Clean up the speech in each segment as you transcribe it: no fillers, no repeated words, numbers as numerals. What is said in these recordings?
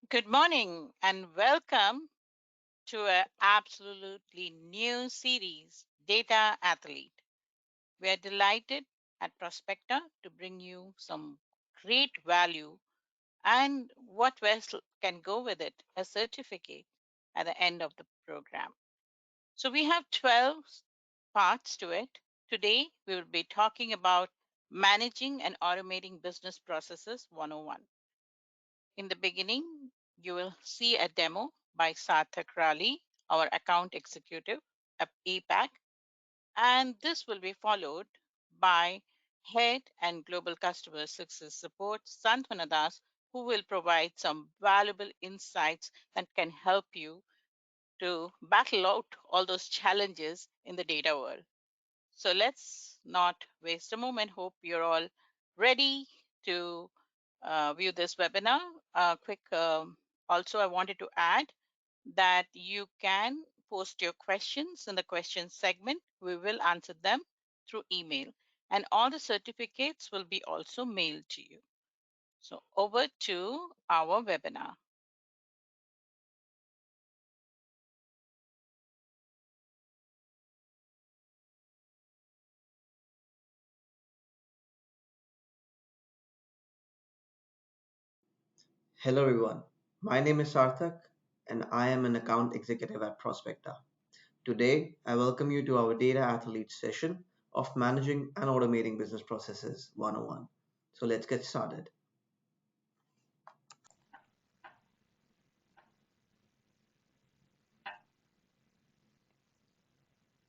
Good morning and welcome to an absolutely new series, Data Athlete. We are delighted at Prospecta to bring you some great value and what else can go with it, a certificate at the end of the program. So we have 12 parts to it. Today we will be talking about managing and automating business processes 101. In the beginning, you will see a demo by Sarthak Rali, our account executive at APAC, and this will be followed by Head and Global Customer Success Support, Santwana Das, who will provide some valuable insights that can help you to battle out all those challenges in the data world. So let's not waste a moment. Hope you're all ready to view this webinar. Quick, also, I wanted to add that you can post your questions in the questions segment. We will answer them through email, and all the certificates will be also mailed to you. So over to our webinar. Hello everyone, my name is Sarthak and I am an account executive at Prospecta. Today, I welcome you to our Data Athlete session of Managing and Automating Business Processes 101. So let's get started.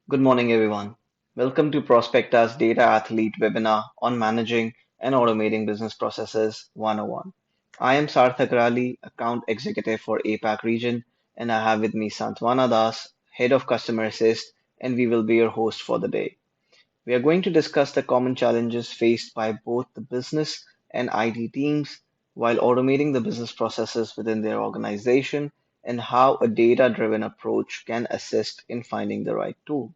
Good morning, everyone. Welcome to Prospecta's Data Athlete webinar on managing and automating business processes 101. I am Sarthak Rali, Account Executive for APAC region, and I have with me Santwana Das, Head of Customer Assist, and we will be your host for the day. We are going to discuss the common challenges faced by both the business and IT teams while automating the business processes within their organization and how a data-driven approach can assist in finding the right tool.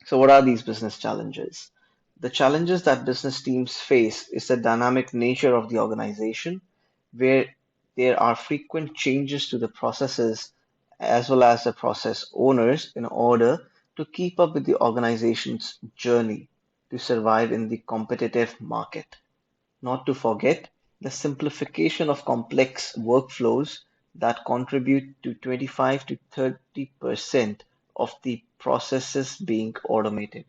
So, what are these business challenges? The challenges that business teams face is the dynamic nature of the organization, where there are frequent changes to the processes as well as the process owners in order to keep up with the organization's journey to survive in the competitive market. Not to forget the simplification of complex workflows that contribute to 25 to 30% of the processes being automated.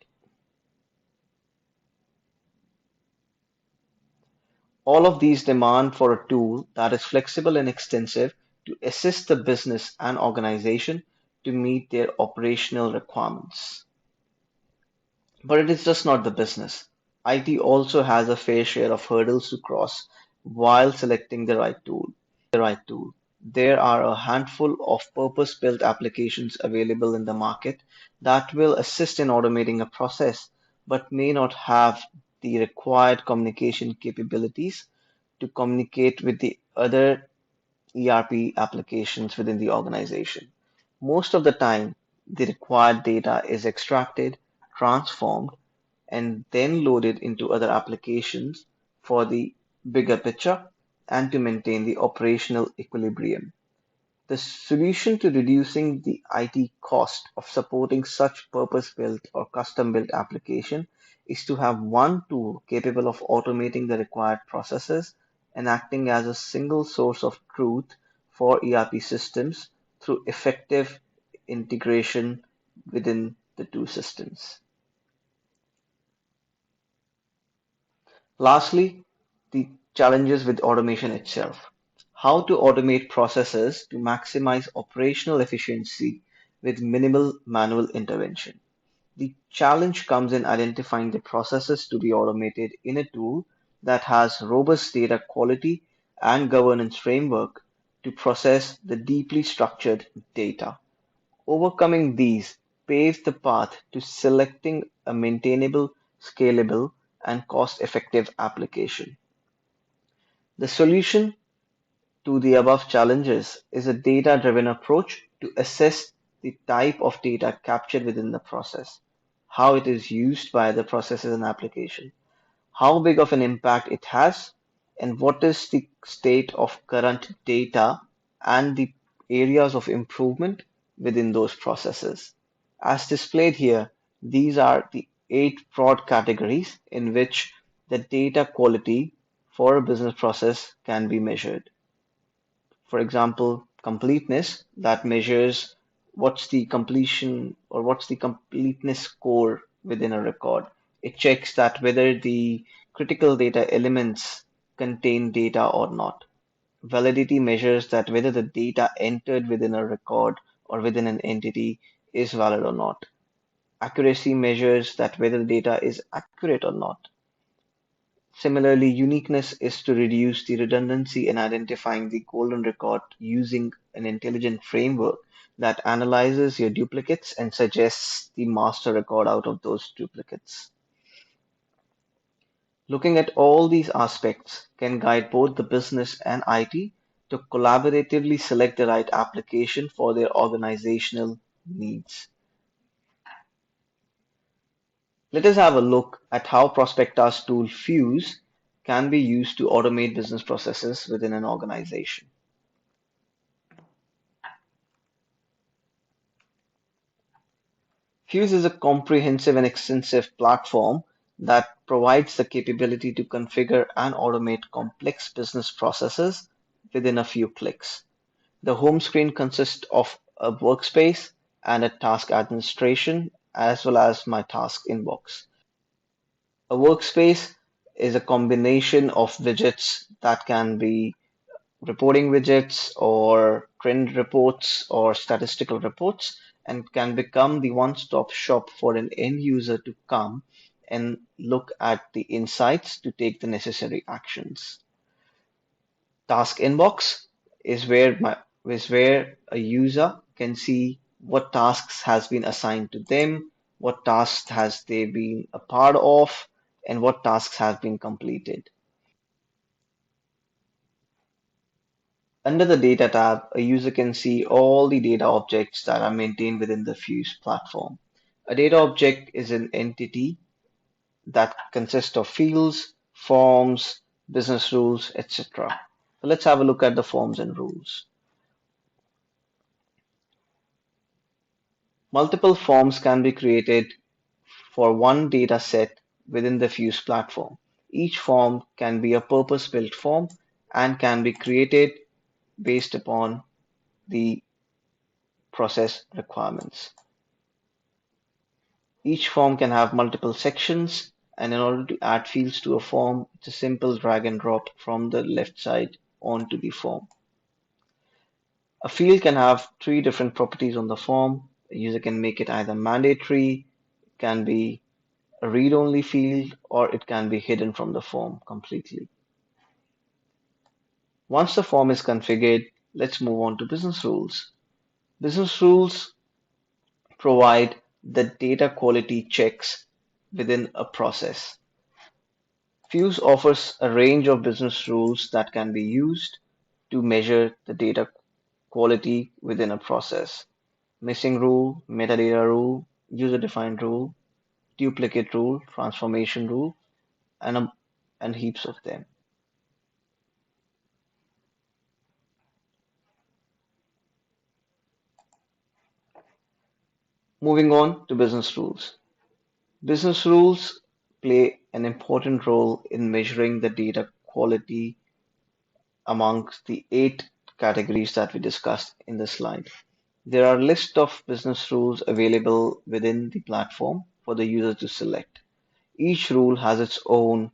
All of these demand for a tool that is flexible and extensive to assist the business and organization to meet their operational requirements. But it is just not the business. IT also has a fair share of hurdles to cross while selecting the right tool. There are a handful of purpose-built applications available in the market that will assist in automating a process but may not have the required communication capabilities to communicate with the other ERP applications within the organization. Most of the time, the required data is extracted, transformed, and then loaded into other applications for the bigger picture and to maintain the operational equilibrium. The solution to reducing the IT cost of supporting such purpose-built or custom-built application is to have one tool capable of automating the required processes and acting as a single source of truth for ERP systems through effective integration within the two systems. Lastly, the challenges with automation itself. How to automate processes to maximize operational efficiency with minimal manual intervention. The challenge comes in identifying the processes to be automated in a tool that has robust data quality and governance framework to process the deeply structured data. Overcoming these paves the path to selecting a maintainable, scalable, and cost-effective application. The solution to the above challenges is a data-driven approach to assess the type of data captured within the process, how it is used by the processes and application, how big of an impact it has, and what is the state of current data and the areas of improvement within those processes. As displayed here, these are the 8 broad categories in which the data quality for a business process can be measured. For example, completeness that measures what's the completion or what's the completeness score within a record. It checks that whether the critical data elements contain data or not. Validity measures that whether the data entered within a record or within an entity is valid or not. Accuracy measures that whether the data is accurate or not. Similarly, uniqueness is to reduce the redundancy in identifying the golden record using an intelligent framework that analyzes your duplicates and suggests the master record out of those duplicates. Looking at all these aspects can guide both the business and IT to collaboratively select the right application for their organizational needs. Let us have a look at how Prospecta's tool Fuse can be used to automate business processes within an organization. Fuse is a comprehensive and extensive platform that provides the capability to configure and automate complex business processes within a few clicks. The home screen consists of a workspace and a task administration, as well as my task inbox. A workspace is a combination of widgets that can be reporting widgets or trend reports or statistical reports, and can become the one-stop shop for an end user to come and look at the insights to take the necessary actions. Task inbox is where a user can see what tasks has been assigned to them, what tasks has they been a part of, and what tasks have been completed. Under the Data tab, a user can see all the data objects that are maintained within the Fuse platform. A data object is an entity that consists of fields, forms, business rules, etc. So let's have a look at the forms and rules. Multiple forms can be created for one data set within the Fuse platform. Each form can be a purpose-built form and can be created based upon the process requirements. Each form can have multiple sections, and in order to add fields to a form, it's a simple drag and drop from the left side onto the form. A field can have 3 different properties on the form. A user can make it either mandatory, can be a read-only field, or it can be hidden from the form completely. Once the form is configured, let's move on to business rules. Business rules provide the data quality checks within a process. Fuse offers a range of business rules that can be used to measure the data quality within a process. Missing rule, metadata rule, user-defined rule, duplicate rule, transformation rule, and, and heaps of them. Moving on to business rules. Business rules play an important role in measuring the data quality amongst the 8 categories that we discussed in the slide. There are a list of business rules available within the platform for the user to select. Each rule has its own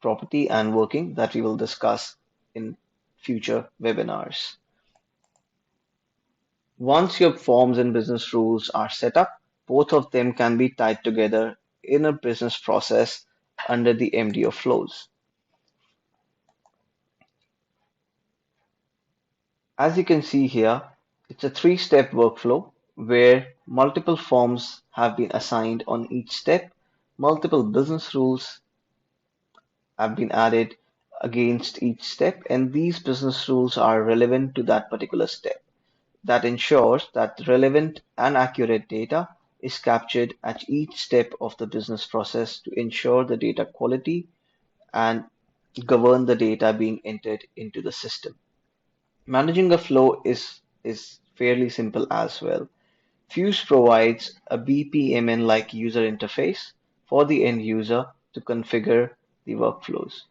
property and working that we will discuss in future webinars. Once your forms and business rules are set up, both of them can be tied together in a business process under the MDO flows. As you can see here, it's a 3-step workflow where multiple forms have been assigned on each step, multiple business rules have been added against each step, and these business rules are relevant to that particular step. That ensures that relevant and accurate data is captured at each step of the business process to ensure the data quality and govern the data being entered into the system. Managing a flow is fairly simple as well. Fuse provides a BPMN-like user interface for the end user to configure the workflows.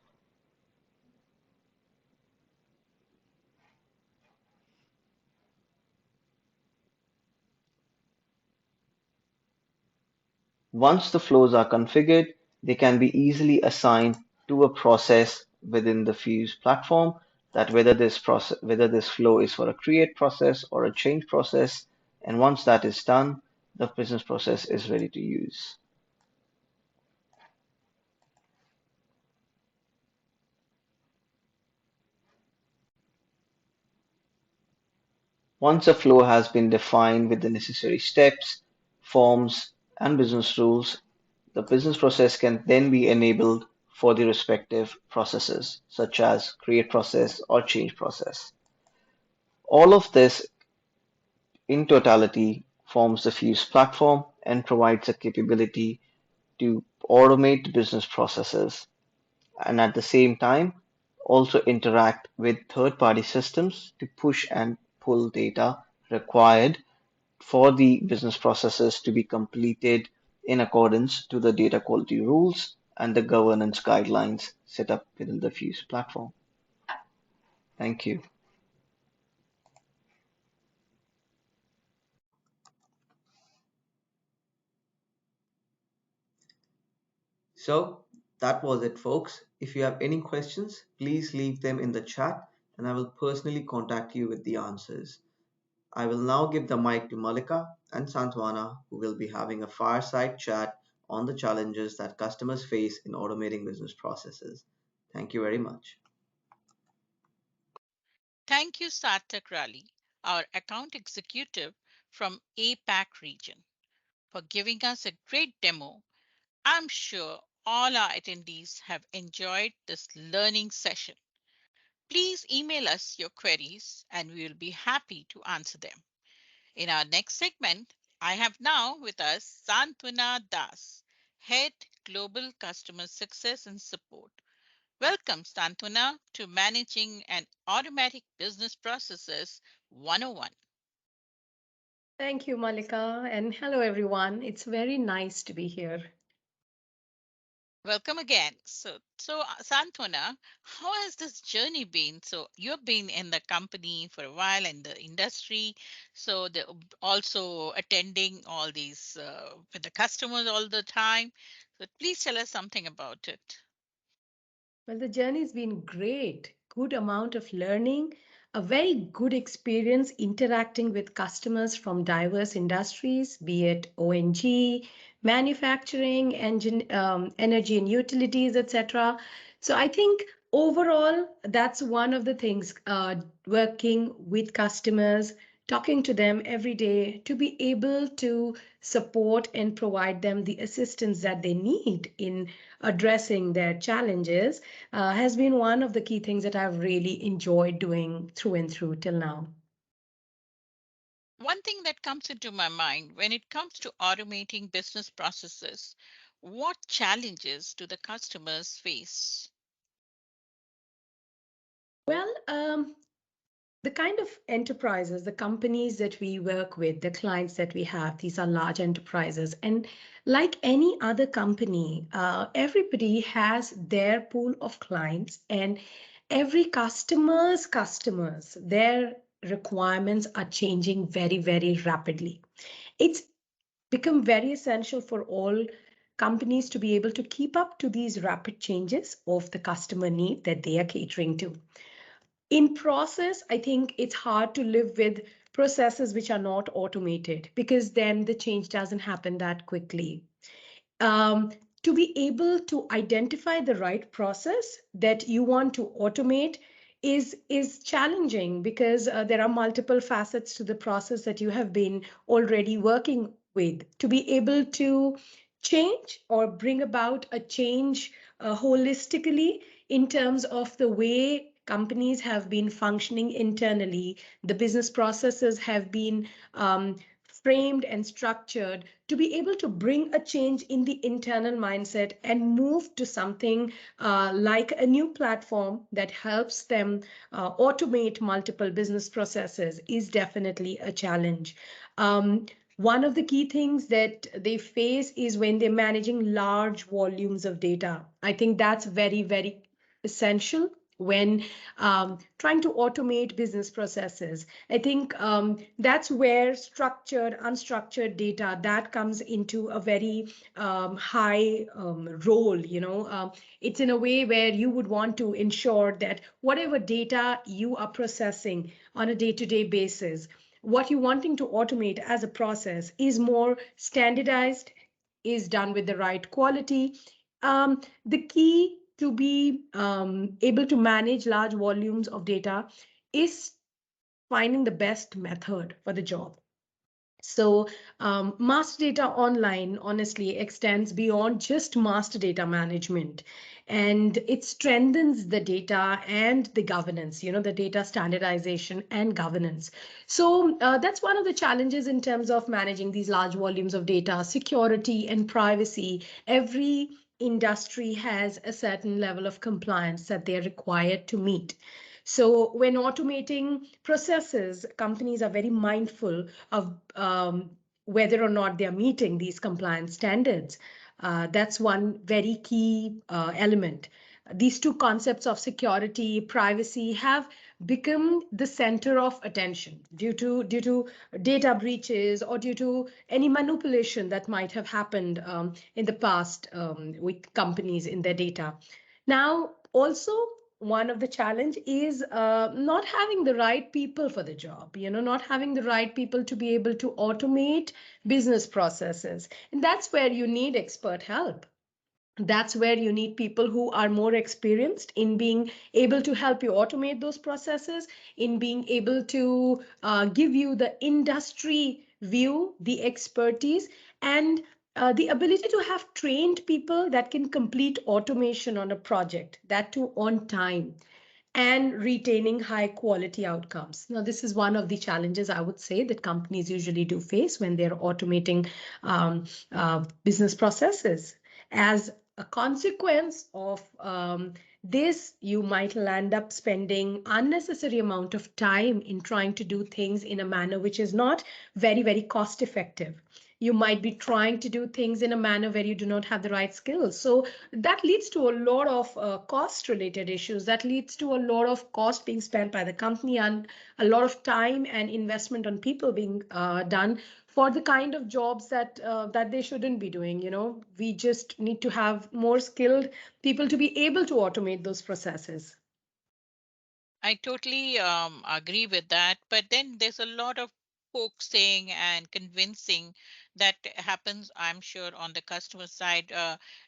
Once the flows are configured, they can be easily assigned to a process within the Fuse platform that whether this flow is for a create process or a change process, and once that is done, the business process is ready to use. Once a flow has been defined with the necessary steps, forms, and business rules, the business process can then be enabled for the respective processes, such as create process or change process. All of this in totality forms the Fuse platform and provides a capability to automate business processes and at the same time also interact with third-party systems to push and pull data required for the business processes to be completed in accordance to the data quality rules and the governance guidelines set up within the Fuse platform. Thank you. So that was it, folks. If you have any questions, please leave them in the chat and I will personally contact you with the answers. I will now give the mic to Malika and Santwana, who will be having a fireside chat on the challenges that customers face in automating business processes. Thank you very much. Thank you, Sarthak Rali, our account executive from APAC region, for giving us a great demo. I'm sure all our attendees have enjoyed this learning session. Please email us your queries and we will be happy to answer them. In our next segment, I have now with us Santwana Das, Head Global Customer Success and Support. Welcome, Santwana, to Managing and Automatic Business Processes 101. Thank you, Malika, and hello, everyone. It's very nice to be here. Welcome again. So, Santwana, how has this journey been? So, you've been in the company for a while in the industry, so also attending all these with the customers all the time. So, please tell us something about it. Well, the journey's been great. Good amount of learning, a very good experience interacting with customers from diverse industries, be it ONG, manufacturing, energy and utilities, etc. So I think overall, that's one of the things, working with customers, talking to them every day to be able to support and provide them the assistance that they need in addressing their challenges has been one of the key things that I've really enjoyed doing through and through till now. One thing that comes into my mind when it comes to automating business processes, what challenges do the customers face? Well, the kind of enterprises, the companies that we work with, the clients that we have, these are large enterprises. And like any other company, everybody has their pool of clients, and every customers, their requirements are changing very, very rapidly. It's become very essential for all companies to be able to keep up to these rapid changes of the customer need that they are catering to. In process, I think it's hard to live with processes which are not automated because then the change doesn't happen that quickly. um, to be able to identify the right process that you want to automate is challenging because there are multiple facets to the process that you have been already working with. To be able to change or bring about a change holistically in terms of the way companies have been functioning internally, the business processes have been framed and structured to be able to bring a change in the internal mindset and move to something like a new platform that helps them automate multiple business processes is definitely a challenge. One of the key things that they face is when they're managing large volumes of data. I think that's very, very essential when trying to automate business processes. I think that's where structured, unstructured data that comes into a very high role. It's in a way where you would want to ensure that whatever data you are processing on a day-to-day basis, what you're wanting to automate as a process is more standardized, is done with the right quality. The key to be able to manage large volumes of data is finding the best method for the job. So, master data online honestly extends beyond just master data management, and it strengthens the data and the governance, the data standardization and governance. So, that's one of the challenges in terms of managing these large volumes of data, security and privacy. Every industry has a certain level of compliance that they're required to meet. So, when automating processes, companies are very mindful of whether or not they are meeting these compliance standards. That's one very key element. These two concepts of security, privacy have become the center of attention due to data breaches or due to any manipulation that might have happened in the past with companies in their data. Now, also, one of the challenge is not having the right people for the job, not having the right people to be able to automate business processes. And that's where you need expert help. That's where you need people who are more experienced in being able to help you automate those processes, in being able to give you the industry view, the expertise, and the ability to have trained people that can complete automation on a project, that too on time, and retaining high quality outcomes. Now, this is one of the challenges I would say that companies usually do face when they're automating business processes. As a consequence of this, you might land up spending unnecessary amount of time in trying to do things in a manner which is not very, very cost effective. You might be trying to do things in a manner where you do not have the right skills. So that leads to a lot of cost related issues. That leads to a lot of cost being spent by the company and a lot of time and investment on people being done for the kind of jobs that they shouldn't be doing. We just need to have more skilled people to be able to automate those processes. I totally agree with that. But then there's a lot of coaxing and convincing that happens, I'm sure, on the customer side.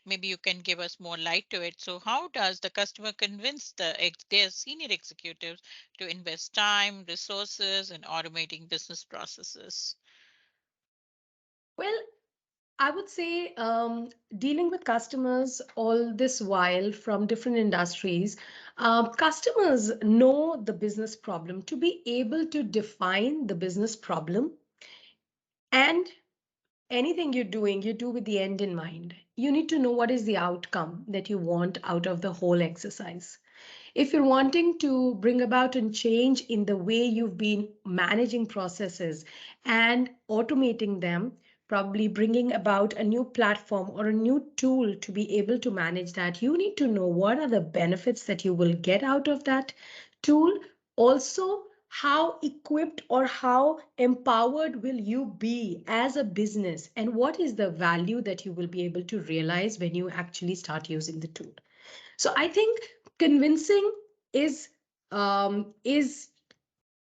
Maybe you can give us more light to it. So, how does the customer convince their senior executives to invest time, resources, in automating business processes? Well, I would say dealing with customers all this while from different industries, customers know the business problem. To be able to define the business problem, and anything you're doing, you do with the end in mind. You need to know what is the outcome that you want out of the whole exercise. If you're wanting to bring about a change in the way you've been managing processes and automating them, probably bringing about a new platform or a new tool to be able to manage that, you need to know what are the benefits that you will get out of that tool. Also, how equipped or how empowered will you be as a business, and what is the value that you will be able to realize when you actually start using the tool. So I think convincing is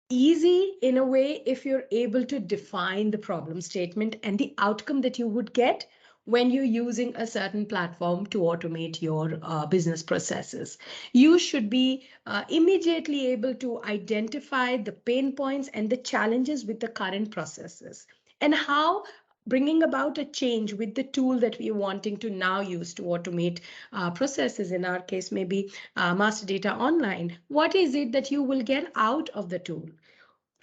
easy in a way if you're able to define the problem statement and the outcome that you would get when you're using a certain platform to automate your business processes. You should be immediately able to identify the pain points and the challenges with the current processes and how bringing about a change with the tool that we're wanting to now use to automate processes, in our case, maybe master data online. What is it that you will get out of the tool?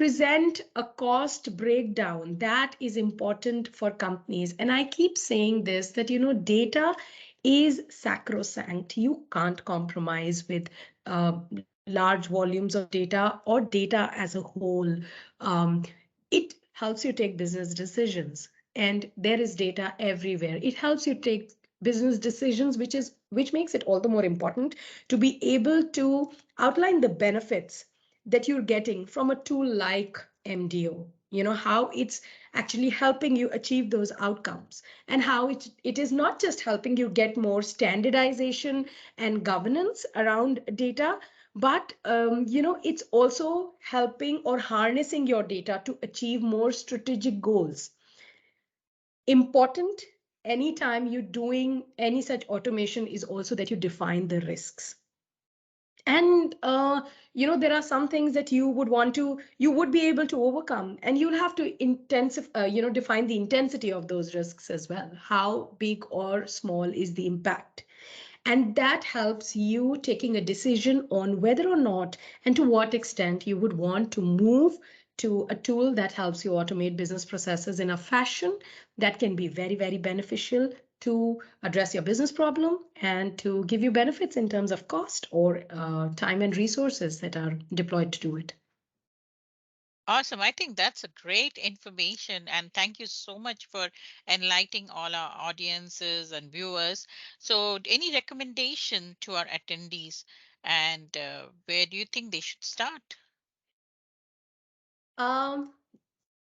present a cost breakdown that is important for companies. And I keep saying this, that data is sacrosanct. You can't compromise with large volumes of data or data as a whole. It helps you take business decisions, and there is data everywhere. It helps you take business decisions, which makes it all the more important to be able to outline the benefits that you're getting from a tool like MDO. How it's actually helping you achieve those outcomes, and how it is not just helping you get more standardization and governance around data, but it's also helping or harnessing your data to achieve more strategic goals. Important anytime you're doing any such automation is also that you define the risks. And there are some things that you would be able to overcome, and you'll have to define the intensity of those risks as well. How big or small is the impact? And that helps you taking a decision on whether or not and to what extent you would want to move to a tool that helps you automate business processes in a fashion that can be very, very beneficial to address your business problem and to give you benefits in terms of cost or time and resources that are deployed to do it. Awesome. I think that's a great information. And thank you so much for enlightening all our audiences and viewers. So, any recommendation to our attendees, and where do you think they should start? Um,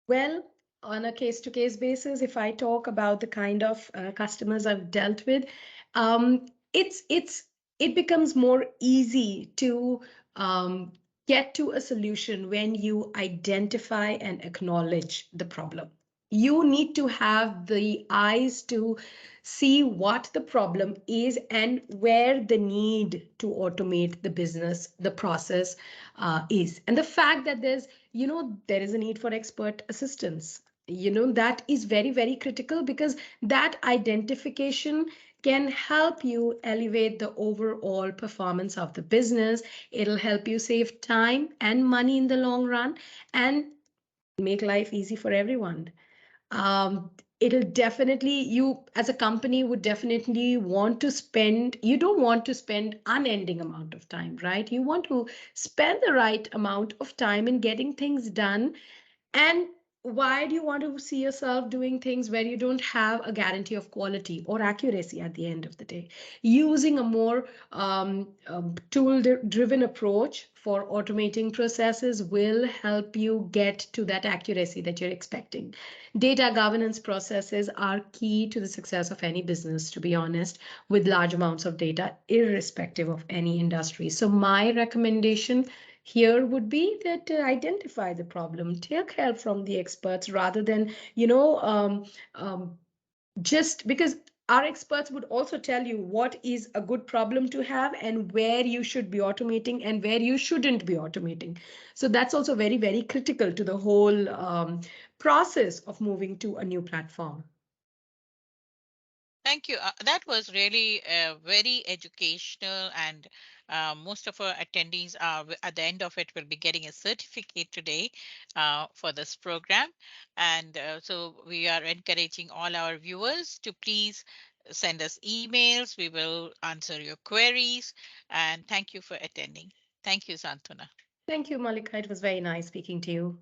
Well, on a case-to-case basis, if I talk about the kind of customers I've dealt with, um, it becomes more easy to um, get to a solution when you identify and acknowledge the problem. You need to have the eyes to see what the problem is and where the need to automate the business, the process is. And the fact that there is a need for expert assistance, that is very, very critical, because that identification can help you elevate the overall performance of the business. It'll help you save time and money in the long run, and make life easy for everyone. It'll definitely, you as a company would definitely want to spend, you don't want to spend unending amount of time, right? You want to spend the right amount of time in getting things done. And why do you want to see yourself doing things where you don't have a guarantee of quality or accuracy at the end of the day? Using a more tool-driven approach for automating processes will help you get to that accuracy that you're expecting. Data governance processes are key to the success of any business, to be honest, with large amounts of data, irrespective of any industry. So my recommendation here would be that identify the problem, take help from the experts, rather than just because our experts would also tell you what is a good problem to have and where you should be automating and where you shouldn't be automating. So that's also very, very critical to the whole process of moving to a new platform. Thank you. That was really very educational, and most of our attendees are at the end of it will be getting a certificate today for this program. And so we are encouraging all our viewers to please send us emails. We will answer your queries. And thank you for attending. Thank you, Santuna. Thank you, Malika. It was very nice speaking to you.